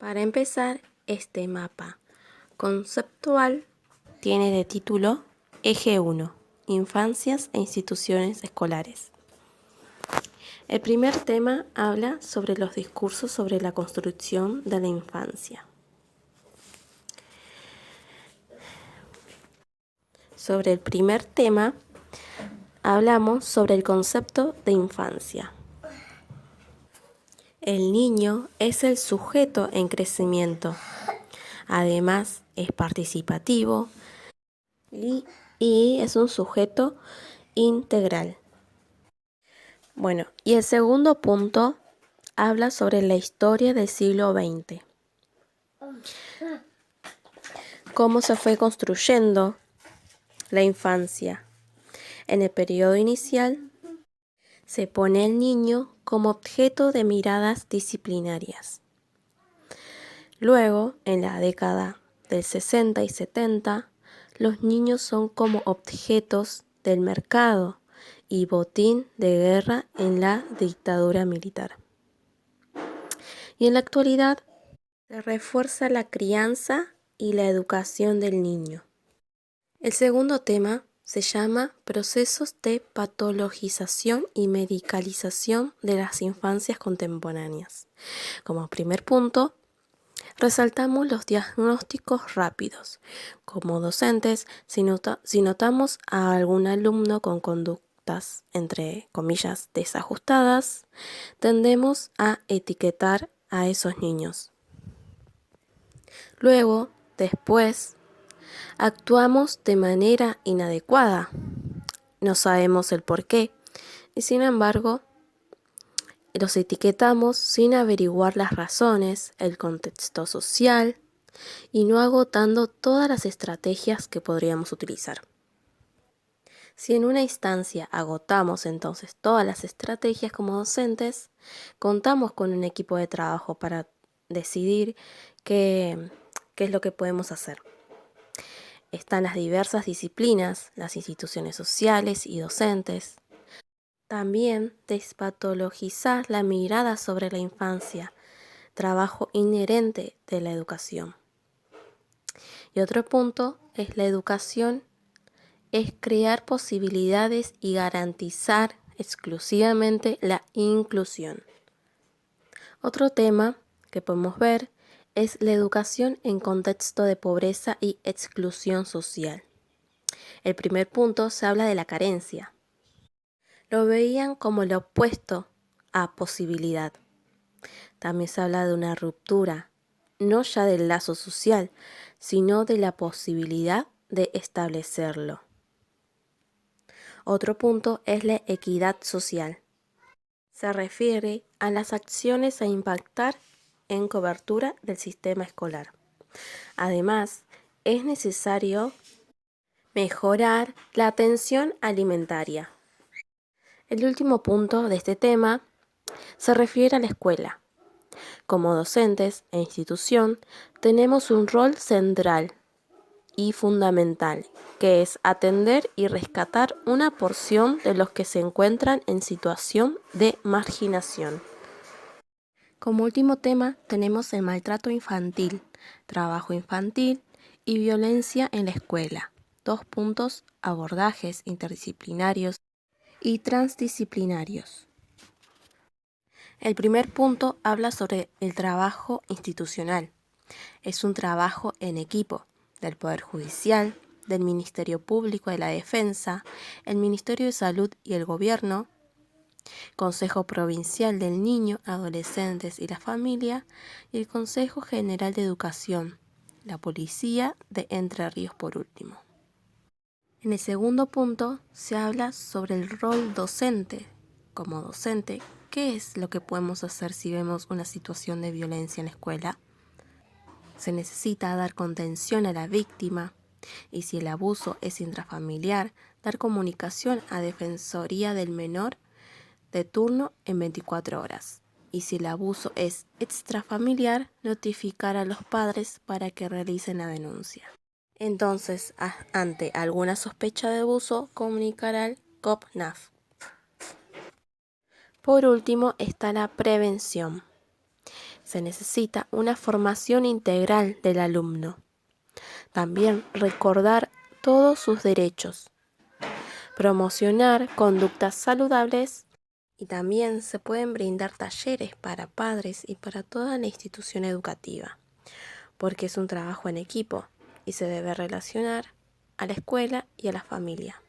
Para empezar, este mapa conceptual tiene de título Eje 1, Infancias e instituciones escolares. El primer tema habla sobre los discursos sobre la construcción de la infancia. Sobre el primer tema, hablamos sobre el concepto de infancia. El niño es el sujeto en crecimiento. Además, es participativo y es un sujeto integral. Bueno, y el segundo punto habla sobre la historia del siglo XX. Cómo se fue construyendo la infancia. En el periodo inicial, se pone al niño como objeto de miradas disciplinarias. Luego, en la década del 60 y 70, los niños son como objetos del mercado y botín de guerra en la dictadura militar. Y en la actualidad se refuerza la crianza y la educación del niño. El segundo tema se llama procesos de patologización y medicalización de las infancias contemporáneas. Como primer punto, resaltamos los diagnósticos rápidos. Como docentes, si notamos a algún alumno con conductas, entre comillas, desajustadas, tendemos a etiquetar a esos niños. Luego, después, actuamos de manera inadecuada. No sabemos el por qué y sin embargo, los etiquetamos sin averiguar las razones, el contexto social y no agotando todas las estrategias que podríamos utilizar. Si en una instancia agotamos entonces todas las estrategias como docentes, contamos con un equipo de trabajo para decidir qué es lo que podemos hacer. Están las diversas disciplinas, las instituciones sociales y docentes. También despatologizar la mirada sobre la infancia, trabajo inherente de la educación. Y otro punto es la educación, es crear posibilidades y garantizar exclusivamente la inclusión. Otro tema que podemos ver es la educación en contexto de pobreza y exclusión social. El primer punto se habla de la carencia. Lo veían como lo opuesto a posibilidad. También se habla de una ruptura, no ya del lazo social, sino de la posibilidad de establecerlo. Otro punto es la equidad social. Se refiere a las acciones a impactar en cobertura del sistema escolar. Además, es necesario mejorar la atención alimentaria. El último punto de este tema se refiere a la escuela. Como docentes e institución, tenemos un rol central y fundamental, que es atender y rescatar una porción de los que se encuentran en situación de marginación. Como último tema tenemos el maltrato infantil, trabajo infantil y violencia en la escuela. 2 puntos, abordajes interdisciplinarios y transdisciplinarios. El primer punto habla sobre el trabajo institucional. Es un trabajo en equipo del Poder Judicial, del Ministerio Público de la Defensa, el Ministerio de Salud y el Gobierno, Consejo Provincial del Niño, Adolescentes y la Familia y el Consejo General de Educación, la Policía de Entre Ríos por último. En el segundo punto se habla sobre el rol docente. Como docente, ¿qué es lo que podemos hacer si vemos una situación de violencia en la escuela? Se necesita dar contención a la víctima y si el abuso es intrafamiliar, dar comunicación a Defensoría del Menor de turno en 24 horas. Y si el abuso es extrafamiliar, notificar a los padres para que realicen la denuncia. Entonces, ante alguna sospecha de abuso, comunicar al COPNAF. Por último está la prevención. se necesita una formación integral del alumno. También recordar todos sus derechos, promocionar conductas saludables y también se pueden brindar talleres para padres y para toda la institución educativa, porque es un trabajo en equipo y se debe relacionar a la escuela y a la familia.